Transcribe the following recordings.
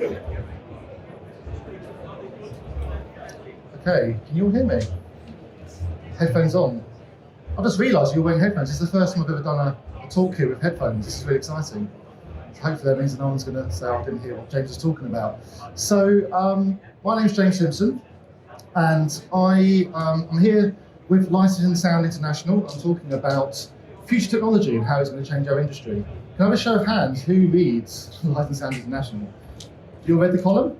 Okay, can you all hear me? Headphones on. I just realised you're wearing headphones. This is the first time I've ever done a talk here with headphones. This is really exciting. So hopefully that means that no one's going to say, I didn't hear what James was talking about. So my name's James Simpson, and I'm here with Light and Sound International. I'm talking about future technology and how it's going to change our industry. Can I have a show of hands who reads Light and Sound International? You all read the column?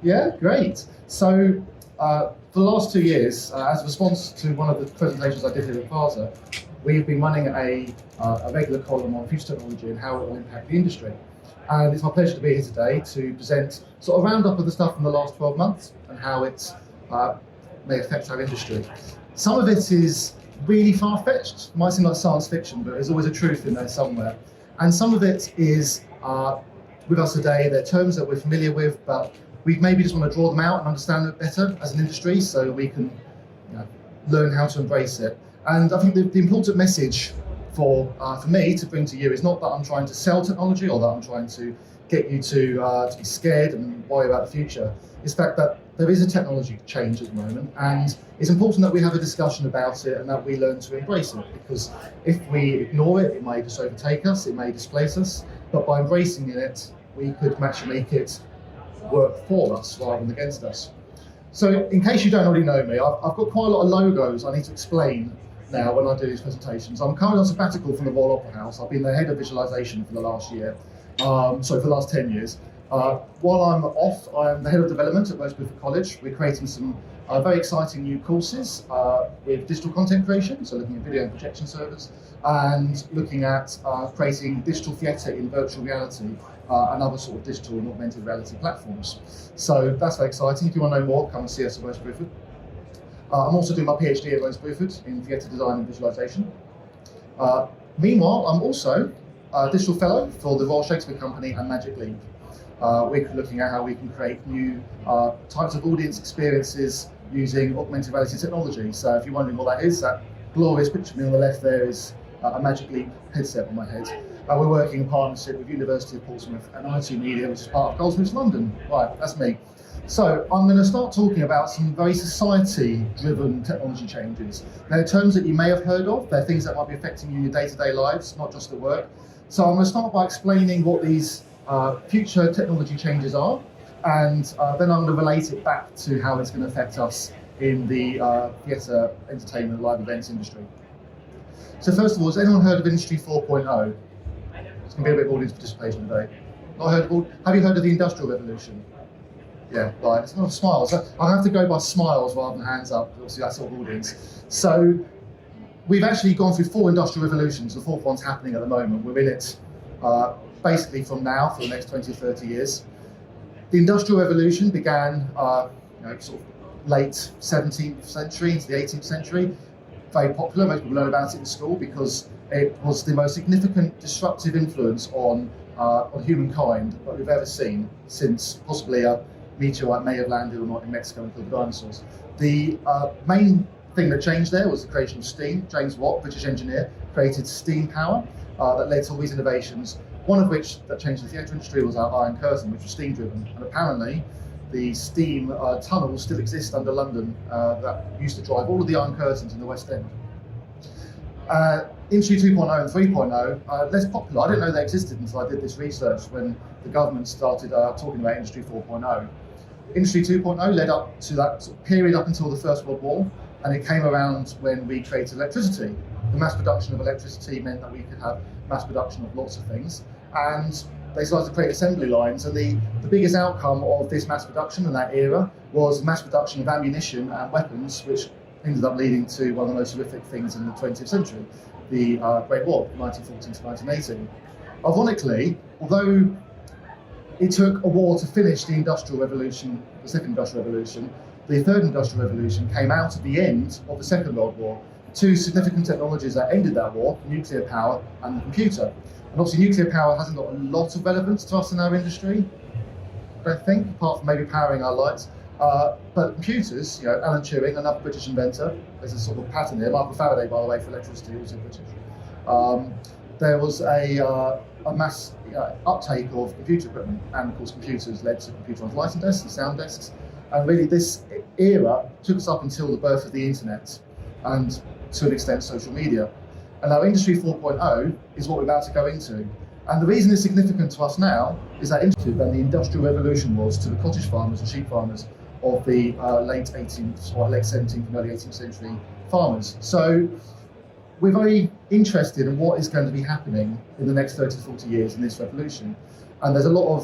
Yeah, great. So for the last 2 years, as a response to one of the presentations I did here at Plasa, we've been running a regular column on future technology and how it will impact the industry. And it's my pleasure to be here today to present sort of a roundup of the stuff from the last 12 months and how it may affect our industry. Some of it is really far-fetched. It might seem like science fiction, but there's always a truth in there somewhere. And some of it is with us today. They're terms that we're familiar with, but we maybe just want to draw them out and understand it better as an industry so we can learn how to embrace it. And I think the important message for me to bring to you is not that I'm trying to sell technology or that I'm trying to get you to be scared and worry about the future. It's the fact that there is a technology change at the moment, and it's important that we have a discussion about it and that we learn to embrace it, because if we ignore it, it may just overtake us, it may displace us, but by embracing it, we could actually make it work for us rather than against us. So in case you don't already know me, I've got quite a lot of logos I need to explain now when I do these presentations. I'm currently on sabbatical from the Royal Opera House. I've been the head of visualization for the last year, for the last 10 years. While I'm off, I'm the head of development at West Buford College. We're creating some very exciting new courses with digital content creation, so looking at video and projection servers, and looking at creating digital theatre in virtual reality and other sort of digital and augmented reality platforms. So that's very exciting. If you want to know more, come and see us at West Buford. I'm also doing my PhD at West Buford in theatre design and visualization. Meanwhile, I'm also a digital fellow for the Royal Shakespeare Company and Magic Leap. We're looking at how we can create new types of audience experiences using augmented reality technology. So if you're wondering what that is, that glorious picture of me on the left there is a Magic Leap headset on my head. We're working in partnership with University of Portsmouth and IT Media, which is part of Goldsmiths London. Right, that's me. So I'm going to start talking about some very society-driven technology changes. They're terms that you may have heard of. They're things that might be affecting you in your day-to-day lives, not just at work. So I'm going to start by explaining what these future technology changes are, and then I'm going to relate it back to how it's going to affect us in the theatre, entertainment, live events industry. So first of all, has anyone heard of Industry 4.0? It's going to be a bit of audience participation today. Have you heard of the Industrial Revolution? Yeah, right. It's not smiles. I have to go by smiles rather than hands up. Obviously, that sort of audience. So we've actually gone through 4 industrial revolutions. The 4th one's happening at the moment. We're in it basically from now for the next 20 or 30 years. The Industrial Revolution began sort of late 17th century into the 18th century. Very popular. Most people learn about it in school because it was the most significant disruptive influence on humankind that we've ever seen since possibly a meteorite may have landed or not in Mexico and killed the dinosaurs. The main thing that changed there was the creation of steam. James Watt, British engineer, created steam power that led to all these innovations, one of which that changed the theatre industry was our Iron Curtain, which was steam driven. And apparently the steam tunnels still exist under London that used to drive all of the Iron Curtains in the West End. Industry 2.0 and 3.0, less popular. I didn't know they existed until I did this research when the government started talking about Industry 4.0. Industry 2.0 led up to that sort of period up until the First World War, and it came around when we created electricity. The mass production of electricity meant that we could have mass production of lots of things, and they started to create assembly lines, and the biggest outcome of this mass production in that era was mass production of ammunition and weapons, which ended up leading to one of the most horrific things in the 20th century, the Great War, 1914 to 1918. Ironically, although it took a war to finish the Industrial Revolution, the Second Industrial Revolution, the Third Industrial Revolution came out at the end of the Second World War. 2 significant technologies that ended that war, nuclear power and the computer. And obviously nuclear power hasn't got a lot of relevance to us in our industry, I don't think, apart from maybe powering our lights. But computers, Alan Turing, another British inventor, there's a sort of pattern here. Michael Faraday, by the way, for electricity, also British. There was a a mass uptake of computer equipment, and of course computers led to computerized lighting desks and sound desks, and really this era took us up until the birth of the internet and to an extent social media. And now Industry 4.0 is what we're about to go into. And the reason it's significant to us now is that industry than the Industrial Revolution was to the cottage farmers and sheep farmers of the late 18th or late 17th and early 18th century farmers. So we're very interested in what is going to be happening in the next 30 to 40 years in this revolution. And there's a lot of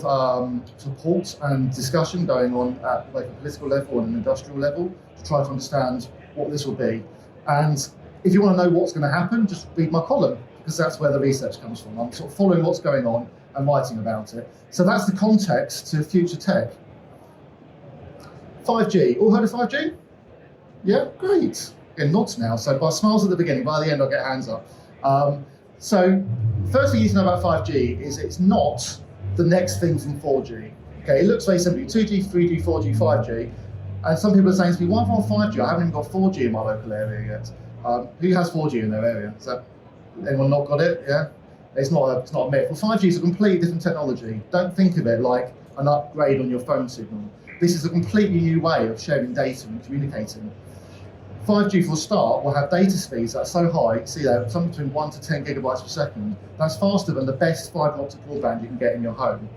support and discussion going on at like a political level and an industrial level to try to understand what this will be. And if you want to know what's going to happen, just read my column, because that's where the research comes from. I'm sort of following what's going on and writing about it. So that's the context to future tech. 5G, all heard of 5G? Yeah, great. Getting nods now, so by smiles at the beginning, by the end I'll get hands up. So first thing you need to know about 5G is it's not the next thing from 4G. Okay, it looks very simple, 2G, 3G, 4G, 5G, and some people are saying to me, why have I got 5G? I haven't even got 4G in my local area yet. Who has 4G in their area? Is that, anyone not got it? Yeah? It's not a myth. Well, 5G is a completely different technology. Don't think of it like an upgrade on your phone signal. This is a completely new way of sharing data and communicating. 5G for a start will have data speeds that are so high, see that, something between 1 to 10 gigabytes per second. That's faster than the best fibre optic broadband you can get in your home.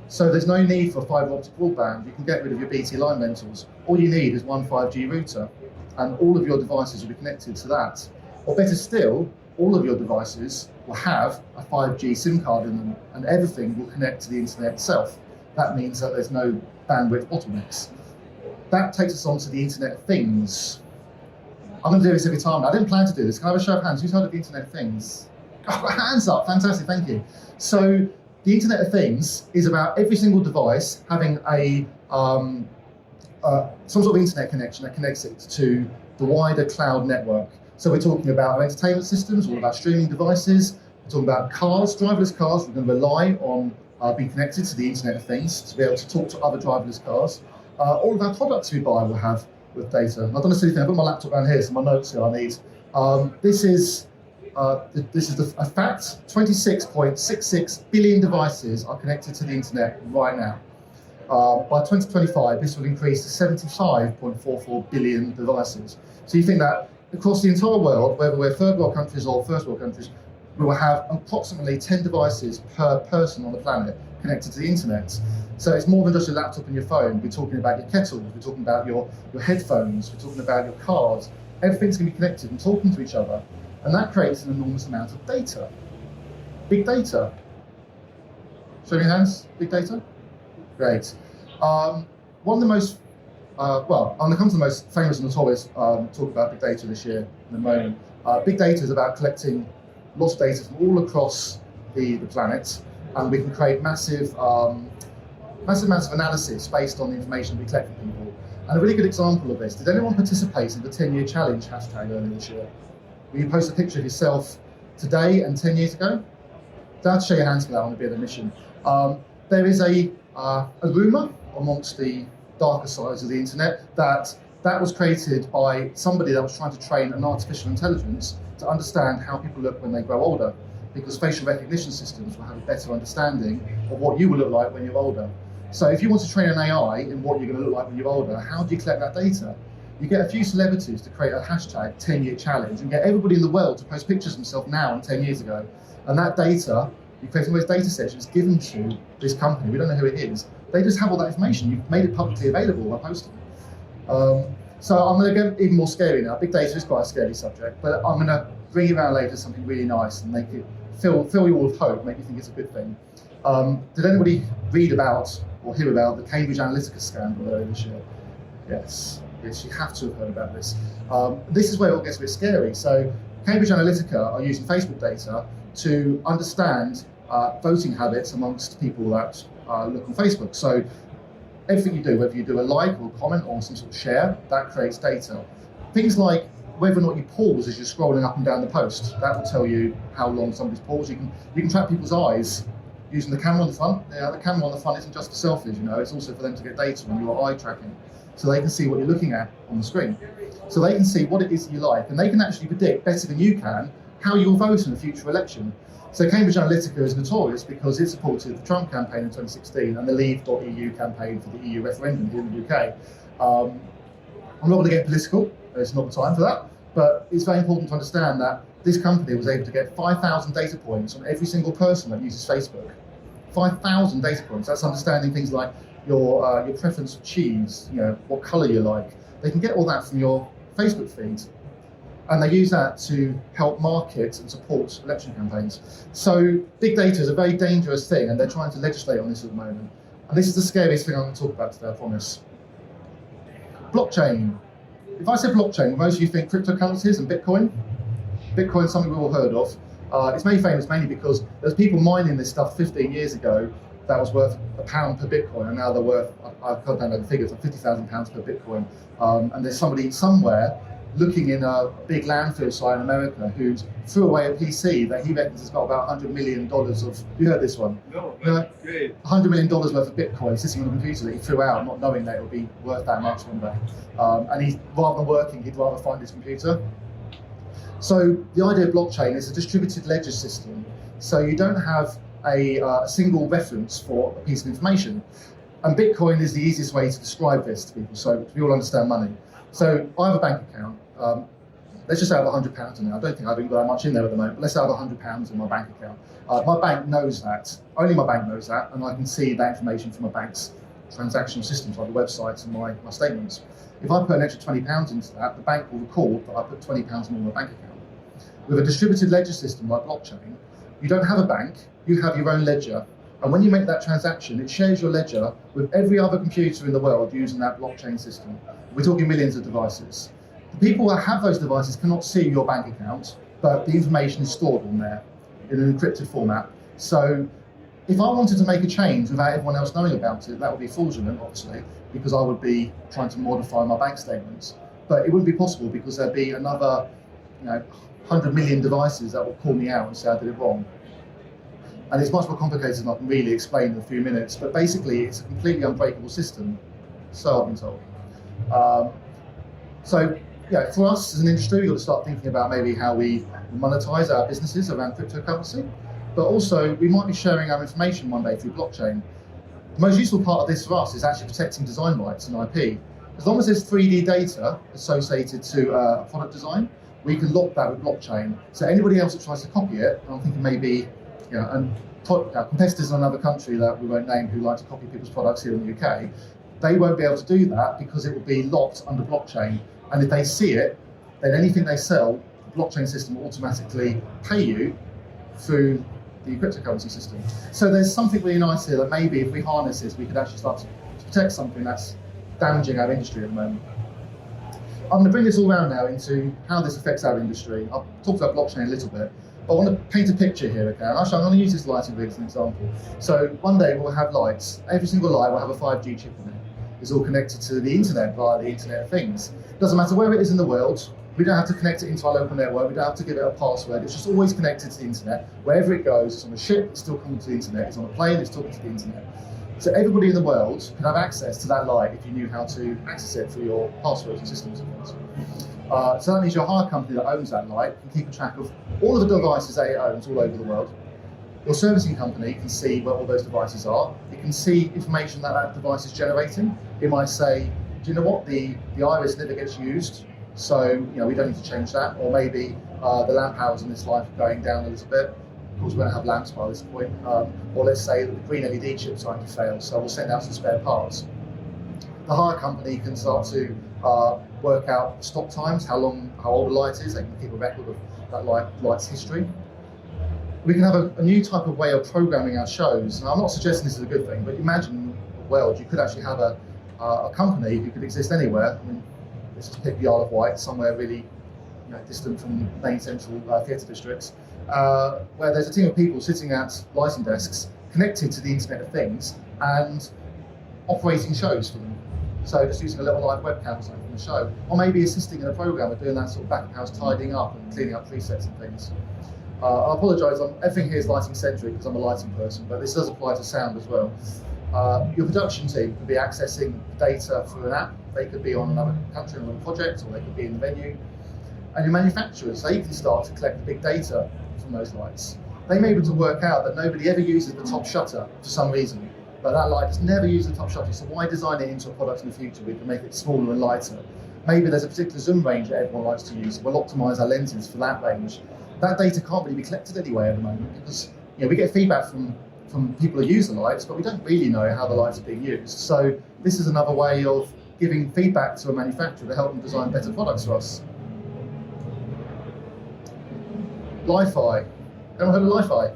So there's no need for fibre optic broadband. You can get rid of your BT line rentals. All you need is one 5G router, and all of your devices will be connected to that. Or better still, all of your devices will have a 5G SIM card in them, and everything will connect to the internet itself. That means that there's no bandwidth bottlenecks. That takes us on to the Internet of Things. I'm going to do this every time. I didn't plan to do this. Can I have a show of hands? Who's heard of the Internet of Things? Oh, hands up. Fantastic. Thank you. So the Internet of Things is about every single device having a some sort of internet connection that connects it to the wider cloud network. So we're talking about our entertainment systems, all of our streaming devices. We're talking about cars, driverless cars. We're going to rely on being connected to the Internet of Things to be able to talk to other driverless cars. All of our products we buy will have with data. I've done a silly thing. I've got my laptop down here, so my notes here I need. This is a fact. 26.66 billion devices are connected to the internet right now. By 2025, this will increase to 75.44 billion devices. So you think that across the entire world, whether we're third world countries or first world countries, we will have approximately 10 devices per person on the planet connected to the internet. So it's more than just your laptop and your phone. We're talking about your kettles, we're talking about your headphones, we're talking about your cars. Everything's going to be connected and talking to each other. And that creates an enormous amount of data. Big data. Show me your hands, big data? Great. One of the most, I'm going to come to the most famous and notorious talk about big data this year in a moment. Big data is about collecting lots of data from all across the planet, and we can create massive amounts of analysis based on the information we collect from people. And a really good example of this, did anyone participate in the 10-year challenge hashtag earlier this year? Will you post a picture of yourself today and 10 years ago? Don't have to show your hands for that on a bit of a mission. There is a rumour amongst the darker sides of the internet that was created by somebody that was trying to train an artificial intelligence to understand how people look when they grow older, because facial recognition systems will have a better understanding of what you will look like when you're older. So if you want to train an AI in what you're going to look like when you're older, how do you collect that data? You get a few celebrities to create a hashtag 10-year challenge and get everybody in the world to post pictures of themselves now and 10 years ago. And that data, you create all those data sets, it's given to this company. We don't know who it is. They just have all that information. You've made it publicly available by posting it. So I'm going to get even more scary now. Big data is quite a scary subject, but I'm going to bring it around later to something really nice and make it fill you all with hope, make you think it's a good thing. Did anybody read about or hear about the Cambridge Analytica scandal earlier this year? Yes, you have to have heard about this. This is where it all gets a bit scary. So Cambridge Analytica are using Facebook data to understand voting habits amongst people that look on Facebook. So everything you do, whether you do a like or comment or some sort of share, that creates data. Things like whether or not you pause as you're scrolling up and down the post, that will tell you how long somebody's paused. You can track people's eyes using the camera on the front. Yeah, the camera on the front isn't just for selfies, it's also for them to get data on your eye tracking. So they can see what you're looking at on the screen. So they can see what it is you like, and they can actually predict better than you can how you'll vote in a future election. So Cambridge Analytica is notorious because it supported the Trump campaign in 2016 and the Leave.eu campaign for the EU referendum here in the UK. I'm not going to get political, there's not the time for that, but it's very important to understand that this company was able to get 5,000 data points on every single person that uses Facebook. 5,000 data points. That's understanding things like your preference for cheese, what colour you like. They can get all that from your Facebook feed, and they use that to help market and support election campaigns. So big data is a very dangerous thing, and they're trying to legislate on this at the moment. And this is the scariest thing I'm going to talk about today, I promise. Blockchain. If I say blockchain, most of you think cryptocurrencies and Bitcoin. Bitcoin is something we've all heard of. It's made famous mainly because there's people mining this stuff 15 years ago that was worth £1 per Bitcoin, and now they're worth, I can't know the figures, like £50,000 per Bitcoin. And there's somebody somewhere looking in a big landfill site in America who threw away a PC that he reckons has got about $100 million of, you heard this one? No, great. $100 million worth of Bitcoin sitting on a computer that he threw out, not knowing that it would be worth that much one day. And he, rather than working, he'd rather find his computer. So the idea of blockchain is a distributed ledger system. So you don't have a single reference for a piece of information. And Bitcoin is the easiest way to describe this to people, so we all understand money. So I have a bank account. Let's just say I have £100 in there. I don't think I've even got that much in there at the moment, but let's say I have £100 in my bank account. My bank knows that, only my bank knows that, and I can see that information from my bank's transactional systems, like the websites and my statements. If I put an extra £20 into that, the bank will record that I put £20 more in my bank account. With a distributed ledger system like blockchain, you don't have a bank, you have your own ledger. And when you make that transaction, it shares your ledger with every other computer in the world using that blockchain system. We're talking millions of devices. The people that have those devices cannot see your bank account, but the information is stored on there in an encrypted format. So if I wanted to make a change without everyone else knowing about it, that would be fraudulent, obviously, because I would be trying to modify my bank statements. But it wouldn't be possible because there'd be another 100 million devices that would call me out and say I did it wrong. And it's much more complicated than I can really explain in a few minutes, but basically it's a completely unbreakable system, so I've been told. For us as an industry, we've got to start thinking about maybe how we monetize our businesses around cryptocurrency, but also we might be sharing our information one day through blockchain. The most useful part of this for us is actually protecting design rights and IP. As long as there's 3D data associated to a product design, we can lock that with blockchain. So anybody else that tries to copy it, and I'm thinking maybe competitors in another country that we won't name who like to copy people's products here in the UK, they won't be able to do that because it will be locked under blockchain. And if they see it, then anything they sell, the blockchain system will automatically pay you through the cryptocurrency system. So there's something really nice here that maybe if we harness this, we could actually start to protect something that's damaging our industry at the moment. I'm going to bring this all around now into how this affects our industry. I'll talk about blockchain a little bit, but I want to paint a picture here, okay? And actually, I'm going to use this lighting rig as an example. So one day we'll have lights. Every single light will have a 5G chip in it. It's all connected to the internet via the Internet of Things. Doesn't matter where it is in the world. We don't have to connect it into our local network. We don't have to give it a password. It's just always connected to the internet. Wherever it goes, it's on a ship, it's still coming to the internet. It's on a plane, it's talking to the internet. So everybody in the world can have access to that light if you knew how to access it through your passwords and systems and things. So that means your hire company that owns that light can keep a track of all of the devices that it owns all over the world. Your servicing company can see where all those devices are. It can see information that that device is generating. It might say, do you know what, the iris never gets used, so we don't need to change that. Or maybe the lamp hours in this light are going down a little bit. Of course, we don't have lamps by this point. Or let's say that the green LED chip's starting to fail, so we'll send out some spare parts. The hire company can start to work out stop times, how old a light is. They can keep a record of that light's history. We can have a new type of way of programming our shows. Now, I'm not suggesting this is a good thing, but imagine a world you could actually have a company who could exist anywhere. I mean, let's just pick the Isle of Wight, somewhere really distant from main central theatre districts, where there's a team of people sitting at lighting desks connected to the Internet of Things and operating shows for them. So just using a little live webcam or something from the show, or maybe assisting in a program of doing that sort of back of house tidying up and cleaning up presets and things. I apologise, everything here is lighting centric because I'm a lighting person, but this does apply to sound as well. Your production team could be accessing data through an app. They could be on another country, on another project, or they could be in the venue. And your manufacturers, they can start to collect the big data from those lights. they may be able to work out that nobody ever uses the top shutter for some reason, but that light has never used the top shutter, so why design it into a product in the future? We can make it smaller and lighter. Maybe there's a particular zoom range that everyone likes to use, so we'll optimize our lenses for that range. That data can't really be collected anyway at the moment because we get feedback from people who use the lights, but we don't really know how the lights are being used. So this is another way of giving feedback to a manufacturer to help them design better products for us. Li-Fi. Anyone heard of Li-Fi?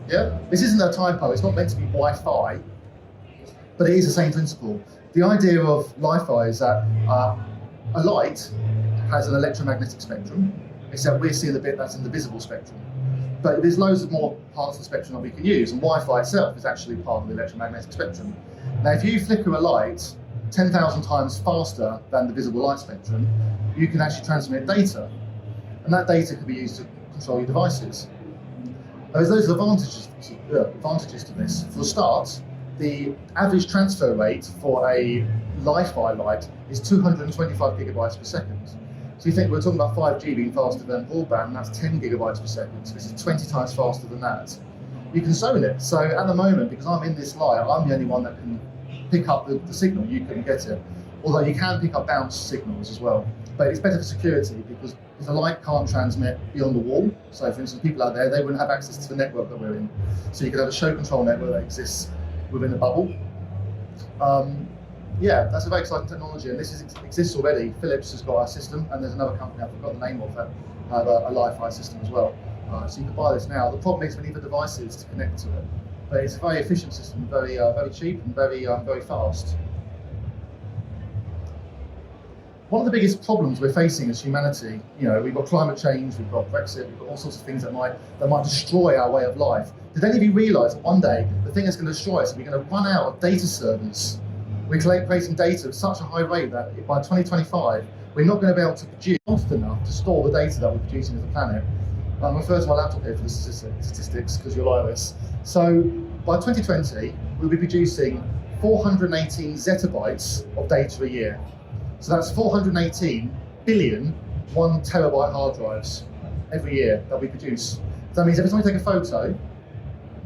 Yeah? This isn't a typo, it's not meant to be Wi-Fi, but it is the same principle. The idea of Li-Fi is that a light has an electromagnetic spectrum, except we're seeing the bit that's in the visible spectrum. But there's loads of more parts of the spectrum that we can use, and Wi-Fi itself is actually part of the electromagnetic spectrum. Now, if you flicker a light 10,000 times faster than the visible light spectrum, you can actually transmit data. And that data can be used to control your devices. There's loads of advantages to this. For a start, the average transfer rate for a Li-Fi light is 225 gigabytes per second. So you think we're talking about 5G being faster than broadband, and that's 10 gigabytes per second. So this is 20 times faster than that. You can zone it. So at the moment, because I'm in this light, I'm the only one that can pick up the signal. You couldn't get it. Although you can pick up bounce signals as well. But it's better for security because if the light can't transmit beyond the wall, so for instance, people out there, they wouldn't have access to the network that we're in. So you could have a show control network that exists within the bubble. Yeah, that's a very exciting technology, and this exists already. Philips has got our system, and there's another company I've forgotten the name of that have a Li-Fi system as well. So you can buy this now. The problem is we need the devices to connect to it, but it's a very efficient system, very cheap and very fast. One of the biggest problems we're facing as humanity, we've got climate change, we've got Brexit, we've got all sorts of things that might destroy our way of life. Did any of you realise that one day the thing that's going to destroy us is we're going to run out of data servers? We're creating data at such a high rate that by 2025, we're not going to be able to produce fast enough to store the data that we're producing as a planet. I'm referring to my laptop here for the statistics because you'll like this. So by 2020, we'll be producing 418 zettabytes of data a year. So that's 418 billion 1 terabyte hard drives every year that we produce. So that means every time we take a photo,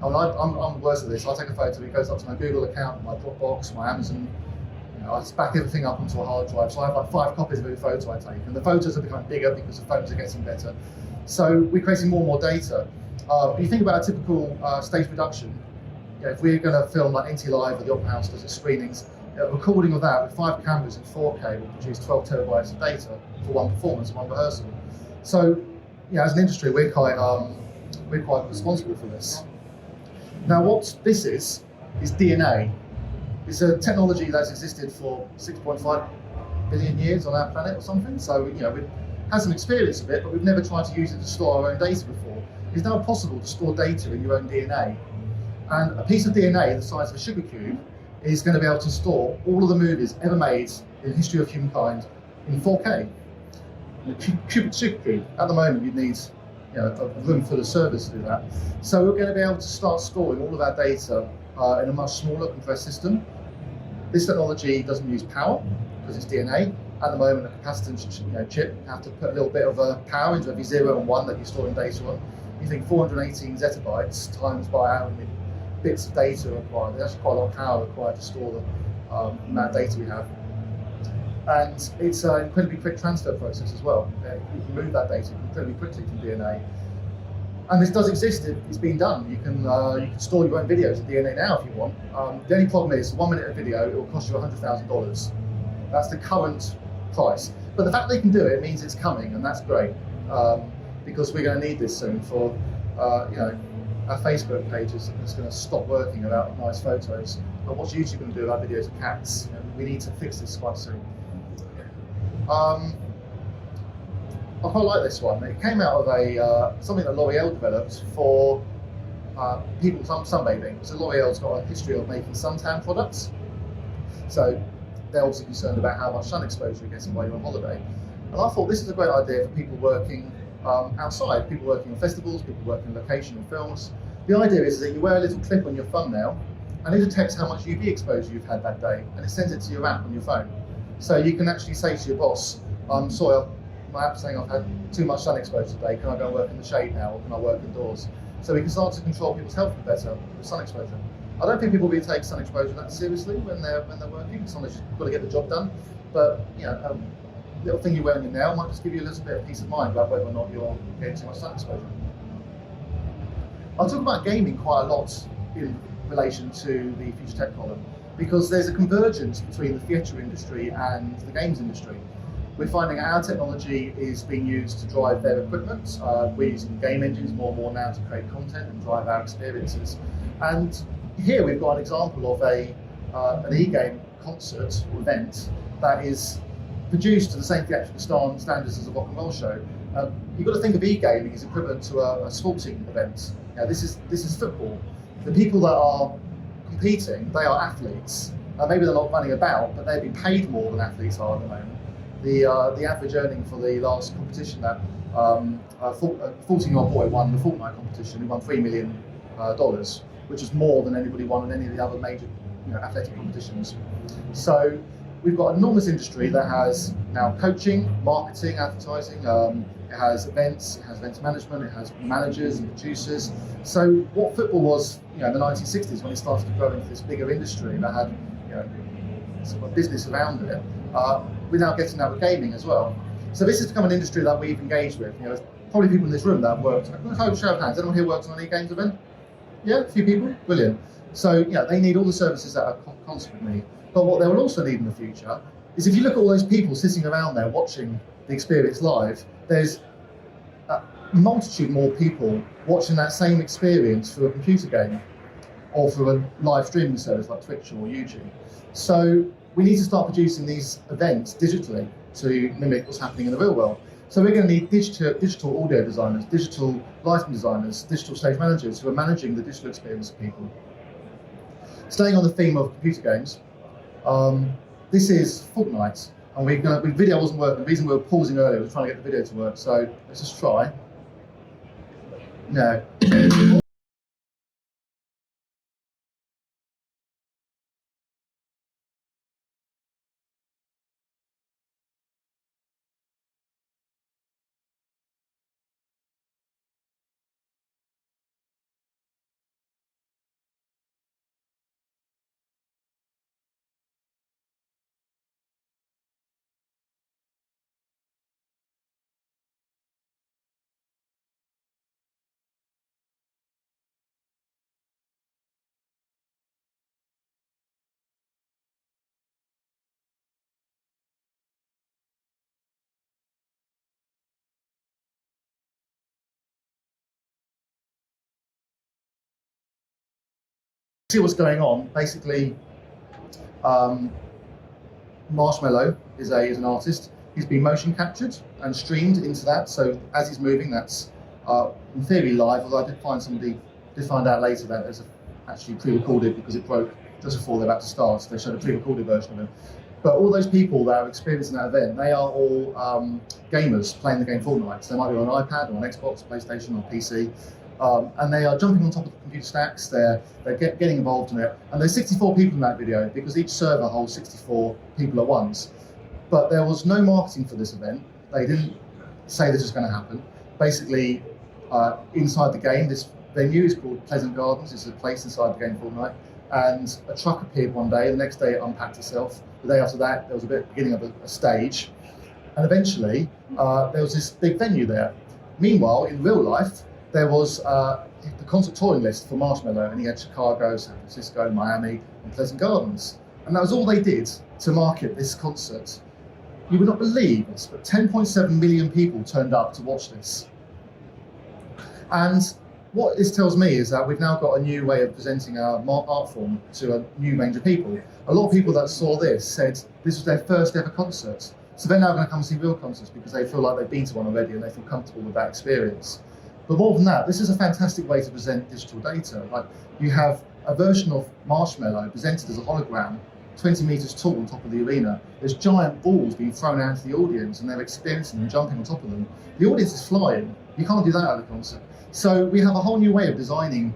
I'm worse at this. I'll take a photo, it goes up to my Google account, my Dropbox, my Amazon. I just back everything up onto a hard drive. So I have like 5 copies of every photo I take, and the photos are becoming bigger because the phones are getting better. So we're creating more and more data. When you think about a typical stage production, if we're going to film like NT Live or the Opera House does its screenings, a recording of that with 5 cameras in 4K will produce 12 terabytes of data for one performance and one rehearsal. So, as an industry, we're quite responsible for this. Now, what this is DNA. It's a technology that's existed for 6.5 billion years on our planet or something. So, we've had some experience of it, but we've never tried to use it to store our own data before. It's now possible to store data in your own DNA. And a piece of DNA the size of a sugar cube is going to be able to store all of the movies ever made in the history of humankind in 4K. Cubic sugar cube. At the moment, you need a room full of servers to do that. So we're going to be able to start storing all of our data in a much smaller compressed system. This technology doesn't use power because it's DNA. At the moment, a capacitance chip, you have to put a little bit of power into every 0 and 1 that you're storing data on. You think 418 zettabytes times by how many bits of data required. There's actually quite a lot of power required to store the amount of data we have. And it's an incredibly quick transfer process as well. You can move that data incredibly quickly from DNA. And this does exist, it's been done. You can store your own videos in DNA now if you want. The only problem is, 1 minute of video, it will cost you $100,000. That's the current price. But the fact they can do it means it's coming, and that's great. Because we're going to need this soon for, our Facebook page is going to stop working without nice photos. But what's YouTube going to do about videos of cats? We need to fix this quite soon. I quite like this one. It came out of something that L'Oreal developed for people sunbathing. So L'Oreal's got a history of making suntan products. So they're obviously concerned about how much sun exposure you're getting while you're on holiday. And I thought this is a great idea for people working outside, people working on festivals, people working on location and films. The idea is that you wear a little clip on your thumbnail and it detects how much UV exposure you've had that day, and it sends it to your app on your phone. So you can actually say to your boss, I'm sorry, my app's saying I've had too much sun exposure today, can I go and work in the shade now, or can I work indoors? so we can start to control people's health better with sun exposure. I don't think people really take sun exposure that seriously when they're working. Sometimes you've got to get the job done, but a little thing you're wearing in now might just give you a little bit of peace of mind about whether or not you're getting too much sun exposure. I'll talk about gaming quite a lot in relation to the future tech column, because there's a convergence between the theatre industry and the games industry. We're finding our technology is being used to drive their equipment. We're using game engines more and more now to create content and drive our experiences. And here we've got an example of an e-game concert or event that is produced to the same theatrical standards as a rock and roll show. You've got to think of e-gaming as equivalent to a sporting event. This is football. The people that are competing, they are athletes. Maybe they're not running about, but they're being paid more than athletes are at the moment. The average earning for the last competition that a 14-year-old boy won the Fortnite competition, he won $3 million, which is more than anybody won in any of the other major athletic competitions. So we've got an enormous industry that has now coaching, marketing, advertising, it has events management, it has managers and producers. So what football was in the 1960s when it started to grow into this bigger industry that had sort of business around it, we're now getting that with gaming as well. So this has become an industry that we've engaged with. There's probably people in this room that have worked. Show of hands, anyone here worked on an e-games event? Yeah, a few people, brilliant. So they need all the services that are constantly. But what they will also need in the future is, if you look at all those people sitting around there watching the experience live, there's a multitude more people watching that same experience through a computer game or through a live streaming service like Twitch or YouTube. So we need to start producing these events digitally to mimic what's happening in the real world. So we're going to need digital audio designers, digital lighting designers, digital stage managers who are managing the digital experience of people. Staying on the theme of computer games, this is Fortnite, and the video wasn't working. The reason we were pausing earlier was trying to get the video to work, so let's just try. No. See what's going on. Basically, Marshmallow is an artist. He's been motion captured and streamed into that. So as he's moving, that's in theory live. Although I did find out later that it's actually pre-recorded because it broke just before they're about to start. So they showed a pre-recorded version of it. But all those people that are experiencing that event, they are all gamers playing the game Fortnite. So they might be on an iPad or an Xbox, PlayStation, or PC. And they are jumping on top of the computer stacks, they're getting involved in it. And there's 64 people in that video because each server holds 64 people at once. But there was no marketing for this event. They didn't say this was going to happen. Basically, inside the game, this venue is called Pleasant Gardens. It's a place inside the game Fortnite. And a truck appeared one day, the next day it unpacked itself. The day after that, there was a beginning of a stage. And eventually, there was this big venue there. Meanwhile, in real life, there was the concert touring list for Marshmallow, and he had Chicago, San Francisco, Miami, and Pleasant Gardens. And that was all they did to market this concert. You would not believe this, but 10.7 million people turned up to watch this. And what this tells me is that we've now got a new way of presenting our art form to a new range of people. A lot of people that saw this said this was their first ever concert. So they're now going to come see real concerts because they feel like they've been to one already and they feel comfortable with that experience. But more than that, this is a fantastic way to present digital data. Like, you have a version of Marshmallow presented as a hologram, 20 meters tall on top of the arena. There's giant balls being thrown out to the audience and they're experiencing them, jumping on top of them. The audience is flying. You can't do that at a concert. So we have a whole new way of designing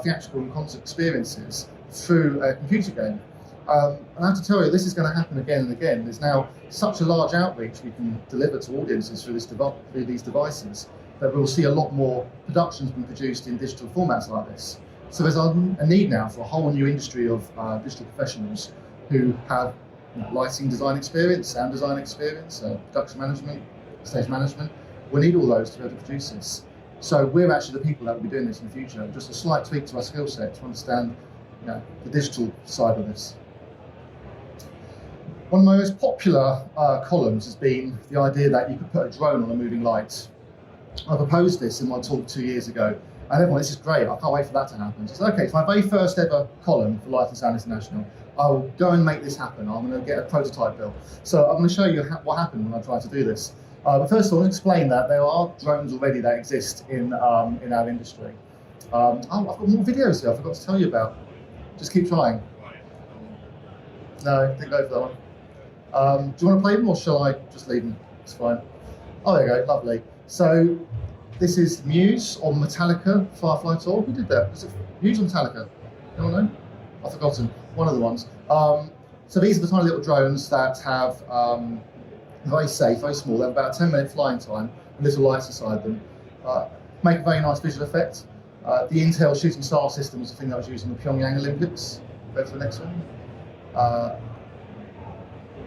theatrical and concert experiences through a computer game. And I have to tell you, this is going to happen again and again. There's now such a large outreach we can deliver to audiences through these devices. that we'll see a lot more productions being produced in digital formats like this. So there's a need now for a whole new industry of digital professionals who have lighting design experience, sound design experience, production management, stage management. We need all those to be able to produce this. So we're actually the people that will be doing this in the future. Just a slight tweak to our skill set to understand the digital side of this. One of my most popular columns has been the idea that you could put a drone on a moving light. I proposed this in my talk 2 years ago, and everyone, this is great, I can't wait for that to happen. So okay, it's my very first ever column for Light and Sound International. I'll go and make this happen. I'm going to get a prototype built. So I'm going to show you what happened when I tried to do this. But first of all, I'll explain that there are drones already that exist in our industry. Oh, I've got more videos here I forgot to tell you about. Just keep trying. No, didn't go for that one. Do you want to play them or shall I just leave them? It's fine. Oh, there you go, lovely. So this is Muse or Metallica Firefly Tour. Who did that? Was it Muse or Metallica? Anyone know? I've forgotten. One of the ones. So these are the tiny little drones that have very safe, very small. They have about a 10-minute flying time and little lights inside them. Make a very nice visual effect. The Intel shooting star system was the thing that was used in the Pyongyang Olympics. Go to the next one. Are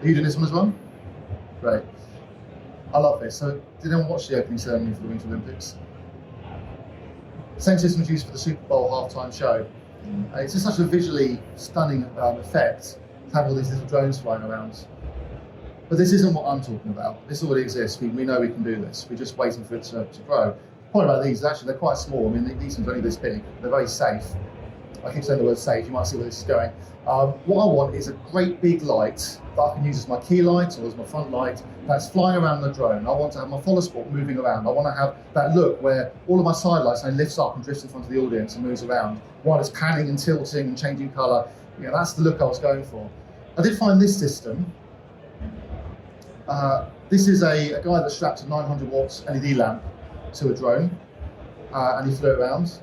you doing this one as well? Great. I love this. So did anyone watch the opening ceremony for the Winter Olympics? Same system was used for the Super Bowl halftime show. It's just such a visually stunning effect to have all these little drones flying around. But this isn't what I'm talking about. This already exists. We know we can do this. We're just waiting for it to grow. The point about these is actually they're quite small. I mean, these things are only this big. They're very safe. I keep saying the word safe. You might see where this is going. What I want is a great big light that I can use as my key light or as my front light that's flying around the drone. I want to have my follow spot moving around. I want to have that look where all of my side lights lifts up and drifts in front of the audience and moves around while it's panning and tilting and changing colour. That's the look I was going for. I did find this system. This is a guy that strapped a 900 watts LED lamp to a drone and he flew it around.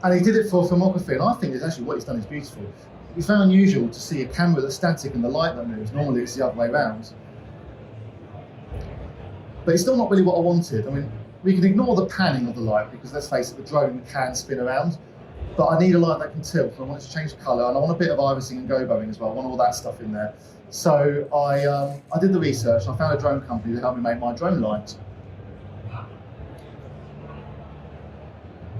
And he did it for filmography, and I think it's actually what he's done is beautiful. It's very unusual to see a camera that's static and the light that moves. Normally it's the other way around. But it's still not really what I wanted. I mean, we can ignore the panning of the light because let's face it, the drone can spin around. But I need a light that can tilt, and I want it to change colour, and I want a bit of irising and go-boing as well. I want all that stuff in there. So I did the research, and I found a drone company to help me make my drone light.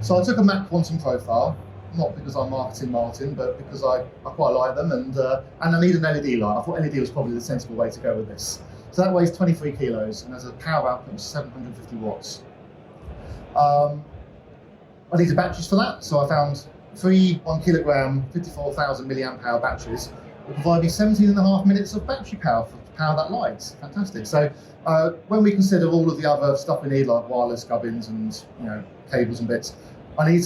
So I took a Mac Quantum profile, not because I'm marketing Martin, but because I quite like them, and I need an LED light. I thought LED was probably the sensible way to go with this. So that weighs 23 kilos and has a power output of 750 watts. I needed batteries for that, so I found 3 1 kilogram, 54,000 milliamp hour batteries will provide me 17.5 minutes of battery power to power that light. Fantastic. So when we consider all of the other stuff we need, like wireless gubbins and cables and bits, I need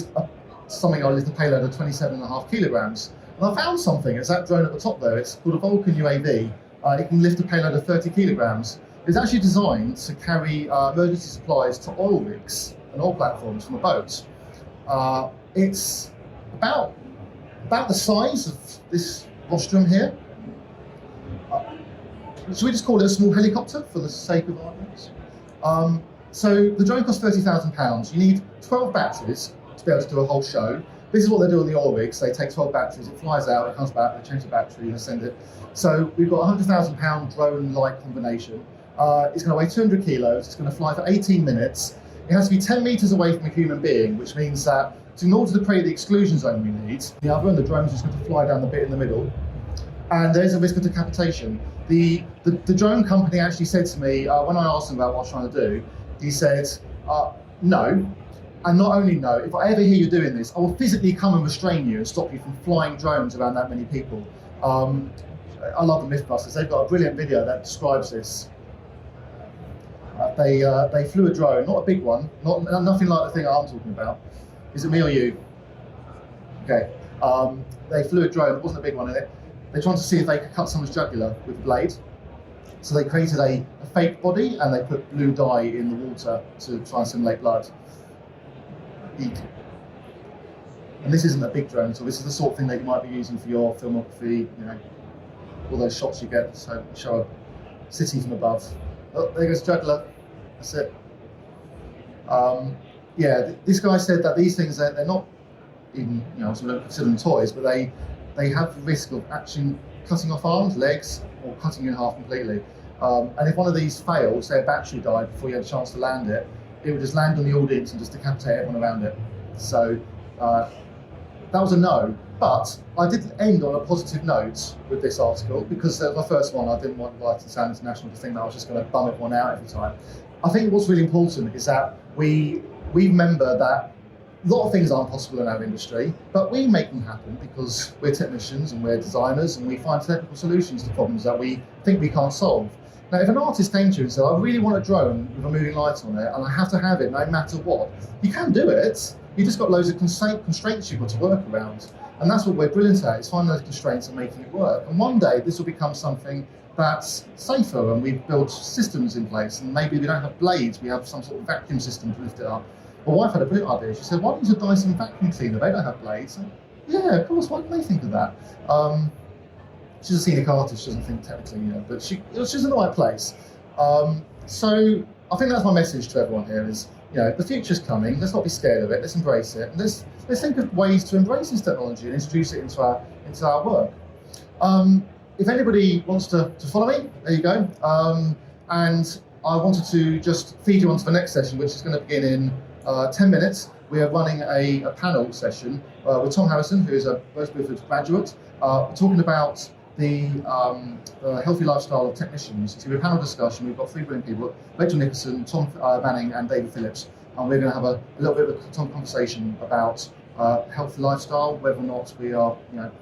something I'll lift a payload of 27.5 kilograms. And I found something. It's that drone at the top there. It's called a Vulcan UAV. It can lift a payload of 30 kilograms. It's actually designed to carry emergency supplies to oil rigs and oil platforms from a boat. It's about the size of this rostrum here. Should we just call it a small helicopter for the sake of arguments? So the drone costs £30,000. You need 12 batteries to be able to do a whole show. This is what they do on the oil rigs. They take 12 batteries, it flies out, it comes back, they change the battery and send it. So we've got a £100,000 drone-like combination. It's going to weigh 200 kilos, it's going to fly for 18 minutes. It has to be 10 meters away from a human being, which means that in order to create the exclusion zone we need, the other and the drone is just going to fly down the bit in the middle. And there's a risk of decapitation. The drone company actually said to me, when I asked them about what I was trying to do, he said, no, and not only no, if I ever hear you doing this, I will physically come and restrain you and stop you from flying drones around that many people. I love the Mythbusters. They've got a brilliant video that describes this. They flew a drone, not a big one, nothing like the thing I'm talking about. Is it me or you? Okay. They flew a drone, there wasn't a big one in it. They tried to see if they could cut someone's jugular with a blade. So they created a fake body and they put blue dye in the water to try and simulate blood. Eek. And this isn't a big drone, so this is the sort of thing that you might be using for your filmography, all those shots you get, so show a city from above. Oh, there goes jugular. That's it. This guy said that these things they're not even, so we don't consider them toys, but they have the risk of actually cutting off arms, legs, or cutting you in half completely. And if one of these fails, say a battery died before you had a chance to land it, it would just land on the audience and just decapitate everyone around it. So that was a no. But I did end on a positive note with this article, because the first one I didn't want Light and Sound International to think that I was just going to bum everyone out every time. I think what's really important is that we remember that a lot of things aren't possible in our industry, but we make them happen because we're technicians and we're designers, and we find technical solutions to problems that we think we can't solve. Now, if an artist came to you and said, I really want a drone with a moving light on it, and I have to have it no matter what, you can do it. You've just got loads of constraints you've got to work around. And that's what we're brilliant at, is finding those constraints and making it work. And one day, this will become something that's safer, and we've built systems in place, and maybe we don't have blades, we have some sort of vacuum system to lift it up. My wife had a brilliant idea. She said, why don't you use a Dyson vacuum cleaner? They don't have blades. And, yeah, of course, why didn't they think of that? She's a scenic artist, she doesn't think technically, but she's in the right place. So I think that's my message to everyone here is, the future's coming, let's not be scared of it, let's embrace it. And let's think of ways to embrace this technology and introduce it into our work. If anybody wants to follow me, there you go. And I wanted to just feed you onto the next session, which is going to begin in 10 minutes. We are running a panel session with Tom Harrison, who is a Rose Buford graduate, talking about the healthy lifestyle of technicians. It's going to be a panel discussion. We've got 3 brilliant people: Rachel Nicholson, Tom Manning, and David Phillips. And we're going to have a little bit of a conversation about healthy lifestyle, whether or not we are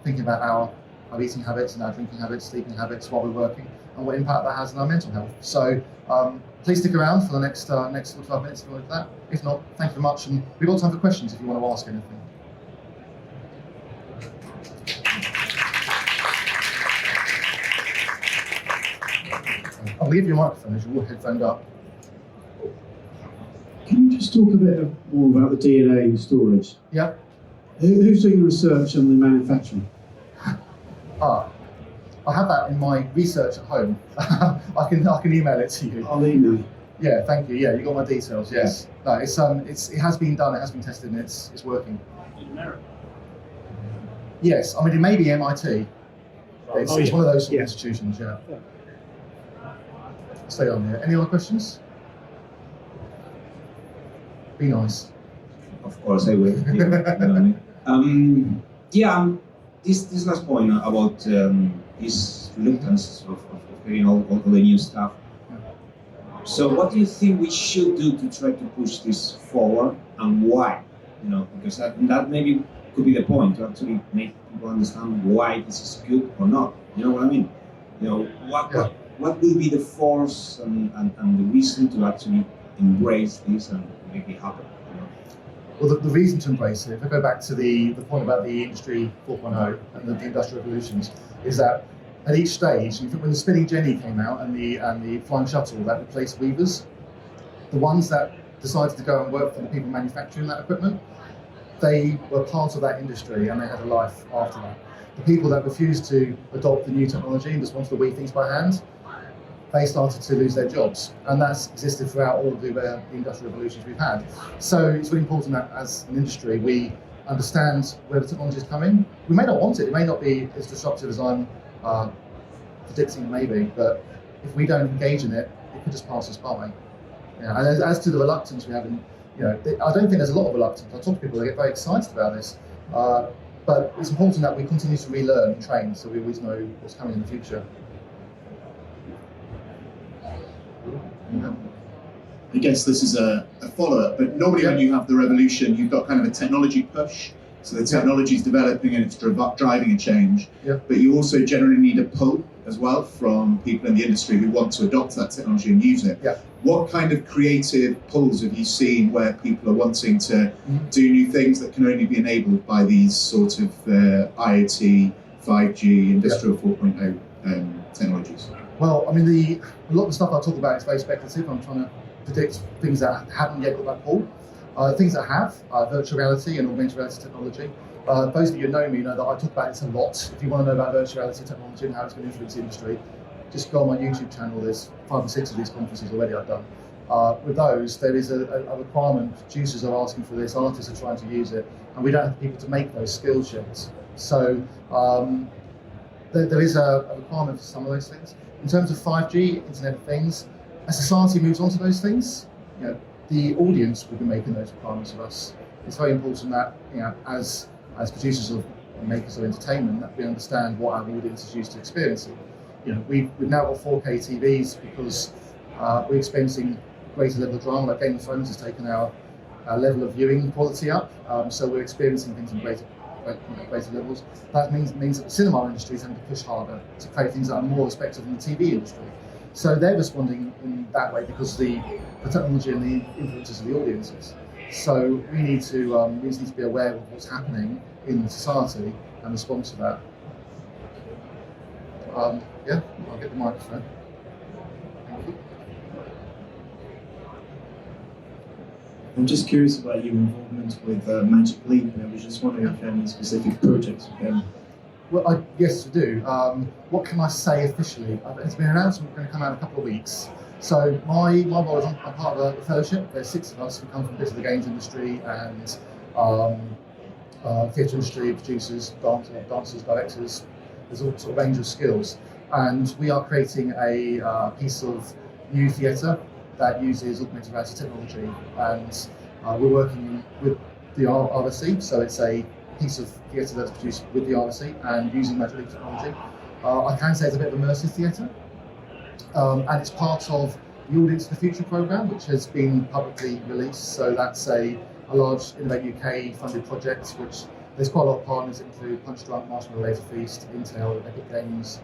thinking about our eating habits and our drinking habits, sleeping habits while we're working, and what impact that has on our mental health. So please stick around for the next 45 minutes if you want to do that. If not, thank you very much, and we've got time for questions if you want to ask anything. I'll leave your microphone as you're all headphoned up. Can you just talk a bit more about the DNA storage? Yeah. Who's doing the research on the manufacturing? I have that in my research at home. I can email it to you. I'll email you. Yeah, thank you. Yeah, you got my details. Yes. No, it has been done. It has been tested, and it's working. In America? Yes, I mean it may be MIT. It's one of those sort of Yeah. institutions. Yeah. Stay on here. Any other questions? Be nice. Of course, I will. This last point about this reluctance of getting all the new stuff. So, what do you think we should do to try to push this forward, and why? Because that maybe could be the point, to actually make people understand why this is good or not. You know what I mean? What will be the force and the reason to actually embrace this and make it happen? Well, the reason to embrace it, if I go back to the point about the Industry 4.0 and the industrial revolutions, is that at each stage, when the spinning jenny came out and the flying shuttle that replaced weavers, the ones that decided to go and work for the people manufacturing that equipment, they were part of that industry and they had a life after that. The people that refused to adopt the new technology and just wanted to weave things by hand, they started to lose their jobs, and that's existed throughout all the industrial revolutions we've had. So it's really important that as an industry we understand where the technology is coming. We may not want it, it may not be as disruptive as I'm predicting it may be, but if we don't engage in it, it could just pass us by. And as to the reluctance we have, I don't think there's a lot of reluctance. I talk to people that get very excited about this, but it's important that we continue to relearn and train so we always know what's coming in the future. I guess this is a follow-up, but normally when you have the revolution, you've got kind of a technology push. So the technology is developing and it's driving a change. But you also generally need a pull as well from people in the industry who want to adopt that technology and use it. What kind of creative pulls have you seen where people are wanting to do new things that can only be enabled by these sort of IoT, 5G, Industrial 4.0 technologies? Well, I mean, a lot of the stuff I talk about is very speculative. I'm trying to predict things that haven't yet got that pull. Things that have, virtual reality and augmented reality technology. Those of you who know me know that I talk about it a lot. If you want to know about virtual reality technology and how it's going to influence the industry, just go on my YouTube channel. There's 5 or 6 of these conferences already I've done. with those, there is a requirement. Producers are asking for this, artists are trying to use it, and we don't have people to make those skills yet. So there is a requirement for some of those things. In terms of 5G, Internet of Things, as society moves on to those things, the audience will be making those requirements of us. It's very important that, as producers of makers of entertainment, that we understand what our audience is used to experiencing. We've now got 4K TVs because we're experiencing greater level of drama. Like Game of Thrones has taken our level of viewing quality up, so we're experiencing things in greater levels. That means that the cinema industry is having to push harder to create things that are more respected than the TV industry. So they're responding in that way because the technology and the influences of the audiences. So we need to be aware of what's happening in society and respond to that. I'll get the microphone. Thank you. I'm just curious about your involvement with Magic Leap, and I was just wondering if you had any specific projects with them. Well, yes, we do. What can I say officially? It's been announced we're going to come out in a couple of weeks. So my role is I'm part of a fellowship. There's 6 of us who come from bits of the games industry and theatre industry, producers, dancers, directors. There's all sort of range of skills. And we are creating a piece of new theatre that uses augmented reality technology. And we're working with the RSC, so it's a piece of theatre that's produced with the RSC and using Magic Leap technology. I can say it's a bit of immersive theatre. And it's part of the Audience of the Future programme, which has been publicly released. So that's a large Innovate UK funded project, which there's quite a lot of partners that include Punch Drunk, Marshmallow Laser Feast, Intel, Epic Games,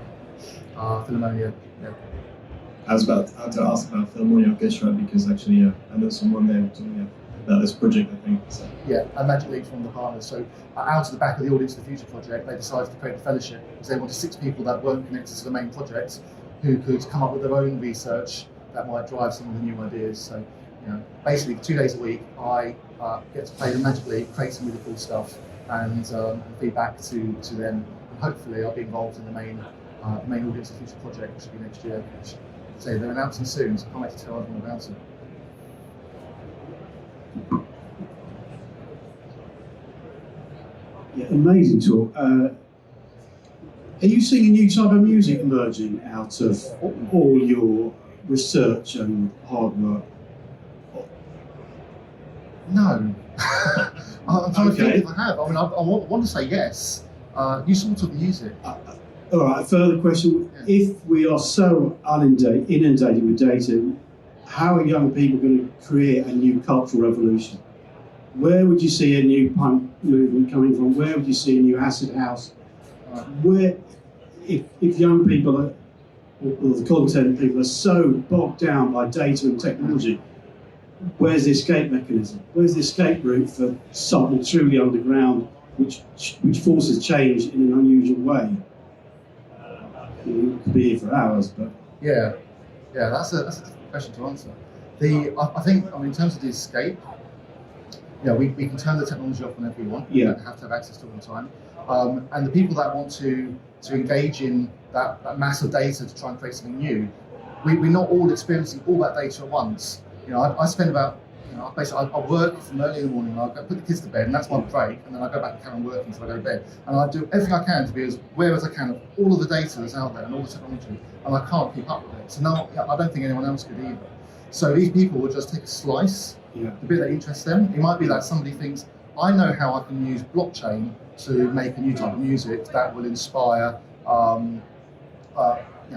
Philharmonia. Yeah. I was about to ask about Philharmonia Orchestra because actually I know someone there talking about this project, I think. So. Yeah, and Magic Leap's one of the partners. So out of the back of the Audience of the Future project, they decided to create a fellowship because they wanted 6 people that weren't connected to the main project who could come up with their own research that might drive some of the new ideas. So, basically 2 days a week, I get to play the Magic Leap, create some really cool stuff, and feed back to them. And hopefully, I'll be involved in the main Audience of the Future project, which will be next year. Which, they're announcing soon, so I can't wait to tell everyone about it. Yeah, amazing talk. Are you seeing a new type of music emerging out of all your research and hard work? No. I'm trying to think if I have. I mean, I want to say yes. New sort of music. All right, further question. Yeah. If we are so inundated with data, how are young people going to create a new cultural revolution? Where would you see a new punk movement coming from? Where would you see a new acid house? Where, if young people or the content people are so bogged down by data and technology, where's the escape mechanism? Where's the escape route for something truly underground, which forces change in an unusual way? We could be here for hours, but yeah, that's a difficult question to answer. I think in terms of the escape, we can turn the technology off whenever we want. Yeah. We don't have to have access to it all the time. And the people that want to engage in that mass of data to try and create something new, we're not all experiencing all that data at once. I spend about, basically I work from early in the morning, I go put the kids to bed, and that's my break, and then I go back and carry on working until I go to bed. And I do everything I can to be as aware as I can of all of the data that's out there and all the technology, and I can't keep up with it. So now I don't think anyone else could either. So these people will just take a slice, the bit that interests them. It might be that somebody thinks, I know how I can use blockchain to make a new type of music that will inspire some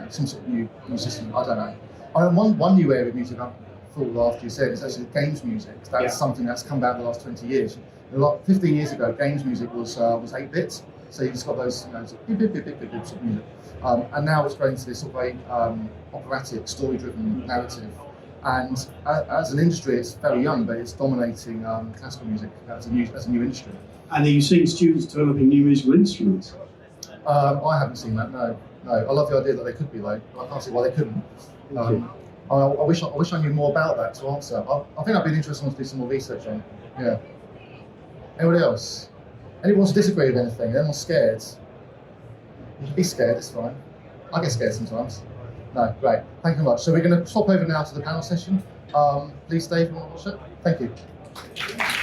sort of new system. I don't know. One new area of music I thought after you said is actually games music. That's something that's come about in the last 20 years. 15 years ago, games music was 8-bit, so you just got those beep, beep, beep, beep, beep, beep, sort of music. And now it's grown to this sort of very operatic, story-driven narrative. And as an industry, it's very young, but it's dominating classical music as a new industry. And are you seeing students developing new musical instruments? I haven't seen that. No. I love the idea that they could be though. I can't see why they couldn't. I wish I knew more about that to answer. I think I'd be interested to do some more research on. Yeah. Anybody else? Anyone wants to disagree with anything? Anyone's scared? Be scared. It's fine. I get scared sometimes. No, great. Thank you very much. So we're going to swap over now to the panel session. Please, Dave, you want to watch it? Thank you.